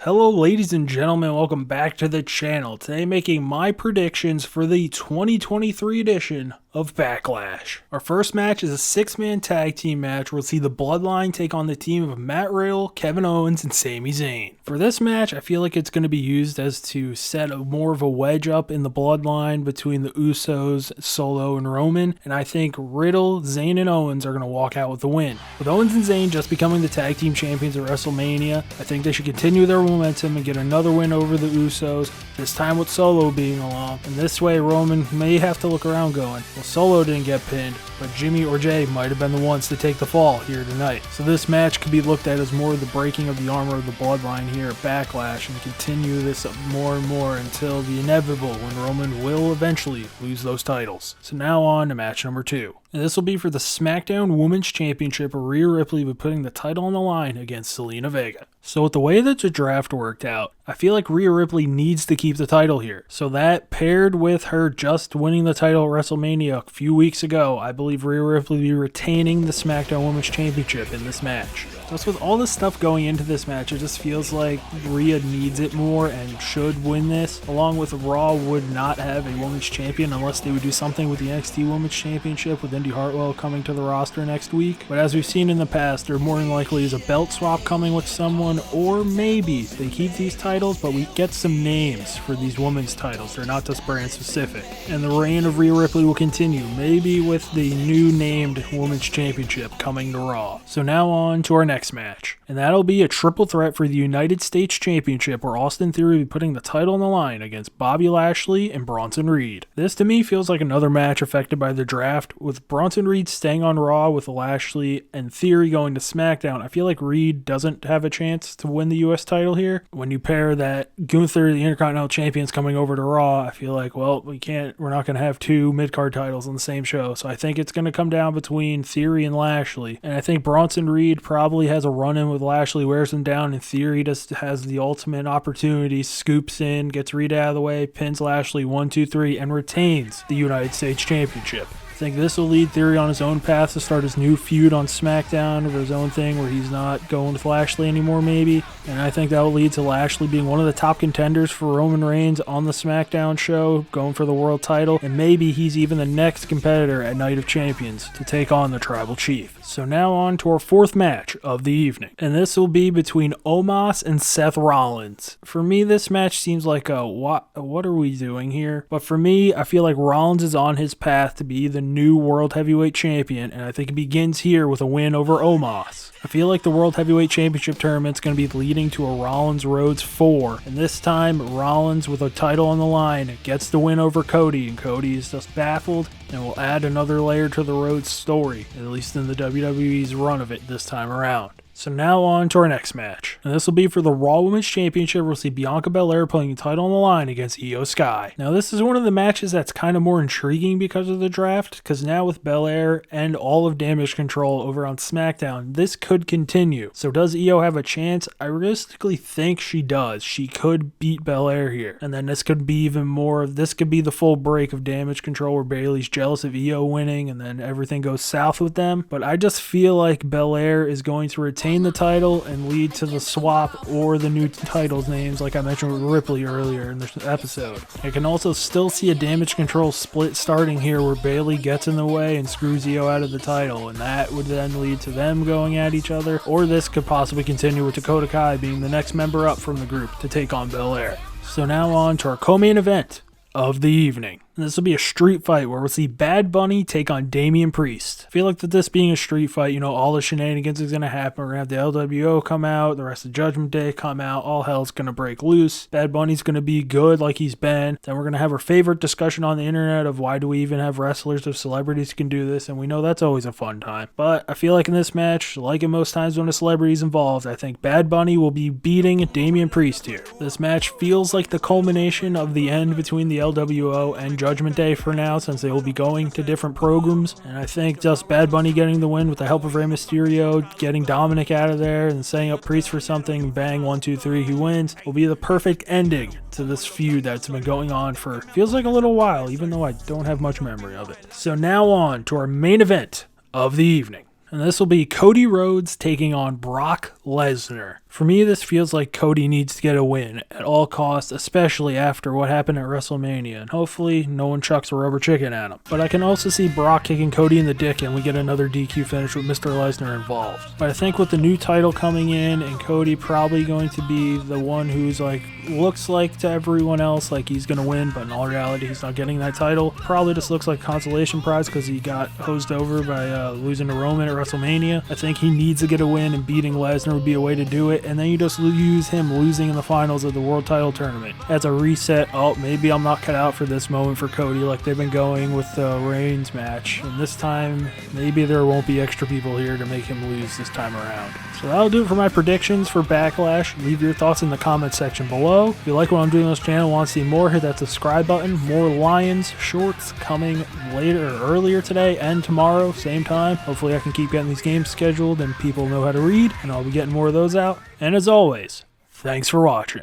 Hello ladies and gentlemen, welcome back to the channel. Today making my predictions for the 2023 edition of Backlash. Our first match is a 6-man tag team match where we'll see the Bloodline take on the team of Matt Riddle, Kevin Owens, and Sami Zayn. For this match, I feel like it's going to be used as to set more of a wedge up in the Bloodline between the Usos, Solo, and Roman, and I think Riddle, Zayn, and Owens are going to walk out with the win. With Owens and Zayn just becoming the tag team champions at WrestleMania, I think they should continue their momentum and get another win over the Usos, this time with Solo being along, and this way Roman may have to look around going, well, Solo didn't get pinned, but Jimmy or Jay might have been the ones to take the fall here tonight. So this match could be looked at as more of the breaking of the armor of the Bloodline here at Backlash and continue this up more and more until the inevitable when Roman will eventually lose those titles. So now on to match number 2. And this will be for the SmackDown Women's Championship where Rhea Ripley will be putting the title on the line against Zelina Vega. So with the way that the draft worked out, I feel like Rhea Ripley needs to keep the title here. So that paired with her just winning the title at WrestleMania a few weeks ago, I believe Rhea Ripley will be retaining the SmackDown Women's Championship in this match. Just with all this stuff going into this match, it just feels like Rhea needs it more and should win this. Along with Raw would not have a Women's Champion unless they would do something with the NXT Women's Championship with Indy Hartwell coming to the roster next week. But as we've seen in the past, there more than likely is a belt swap coming with someone, or maybe they keep these titles, but we get some names for these women's titles. They're not just brand specific. And the reign of Rhea Ripley will continue, maybe with the new named Women's Championship coming to Raw. So now on to our next match, and that'll be a triple threat for the United States Championship where Austin Theory will be putting the title on the line against Bobby Lashley and Bronson Reed. This to me feels like another match affected by the draft, with Bronson Reed staying on Raw with Lashley and Theory going to SmackDown. I feel like Reed doesn't have a chance to win the US title here. When you pair that Gunther, the Intercontinental Champion's coming over to Raw, I feel like, well, we're not going to have two mid-card titles on the same show. So I think it's going to come down between Theory and Lashley. And I think Bronson Reed probably has a run-in with Lashley, wears him down, and Theory just has the ultimate opportunity, scoops in, gets Reed out of the way, pins Lashley 1, 2, 3, and retains the United States Championship. I think this will lead Theory on his own path to start his new feud on SmackDown or his own thing where he's not going with Lashley anymore maybe. And I think that will lead to Lashley being one of the top contenders for Roman Reigns on the SmackDown show, going for the world title. And maybe he's even the next competitor at Night of Champions to take on the Tribal Chief. So now on to our fourth match of the evening. And this will be between Omos and Seth Rollins. For me, this match seems like a what are we doing here? But for me, I feel like Rollins is on his path to be the new World Heavyweight Champion, and I think it begins here with a win over Omos. I feel like the World Heavyweight Championship tournament is going to be leading to a Rollins-Rhodes 4, and this time Rollins with a title on the line gets the win over Cody, and Cody is just baffled and will add another layer to the Rhodes story, at least in the WWE's run of it this time around. So now on to our next match, and this will be for the Raw Women's Championship. We'll see Bianca Belair putting the title on the line against Io Sky. Now this is one of the matches that's kind of more intriguing because of the draft, because now with Belair and all of Damage Control over on SmackDown, this could continue. So does Io have a chance? I realistically think she does. She could beat Belair here, and then this could be even more. This could be the full break of Damage Control where Bayley's jealous of Io winning, and then everything goes south with them. But I just feel like Belair is going to retain the title and lead to the swap or the new titles names like I mentioned with Ripley earlier in this episode. I can also still see a Damage Control split starting here where Bayley gets in the way and screws Io out of the title, and that would then lead to them going at each other, or this could possibly continue with Dakota Kai being the next member up from the group to take on Belair. So now on to our co-main event of the evening. And this will be a street fight where we'll see Bad Bunny take on Damian Priest. I feel like that this being a street fight, all the shenanigans is going to happen. We're going to have the LWO come out, the rest of Judgment Day come out, all hell's going to break loose. Bad Bunny's going to be good like he's been. Then we're going to have our favorite discussion on the internet of why do we even have wrestlers if celebrities can do this, and we know that's always a fun time. But I feel like in this match, like in most times when a celebrity's involved, I think Bad Bunny will be beating Damian Priest here. This match feels like the culmination of the end between the LWO and Judgment Day for now, since they will be going to different programs, and I think just Bad Bunny getting the win with the help of Rey Mysterio, getting Dominic out of there and setting up Priest for something, bang, 1, 2, 3, he wins, will be the perfect ending to this feud that's been going on for feels like a little while, even though I don't have much memory of it. So now on to our main event of the evening. And this will be Cody Rhodes taking on Brock Lesnar. For me, this feels like Cody needs to get a win at all costs, especially after what happened at WrestleMania, and hopefully no one chucks a rubber chicken at him. But I can also see Brock kicking Cody in the dick and we get another DQ finish with Mr. Lesnar involved. But I think with the new title coming in and Cody probably going to be the one who's like, looks like to everyone else like he's going to win, but in all reality he's not getting that title. Probably just looks like a consolation prize because he got hosed over by losing to Roman at WrestleMania. I think he needs to get a win, and beating Lesnar would be a way to do it, and then you just use him losing in the finals of the World Title Tournament as a reset. Oh, maybe I'm not cut out for this moment for Cody like they've been going with the Reigns match, and this time maybe there won't be extra people here to make him lose this time around. So that'll do it for my predictions for Backlash. Leave your thoughts in the comment section below. If you like what I'm doing on this channel and want to see more, hit that subscribe button. More Lions shorts coming later or earlier today and tomorrow, same time. Hopefully I can keep getting these games scheduled and people know how to read, and I'll be getting more of those out. And as always, thanks for watching.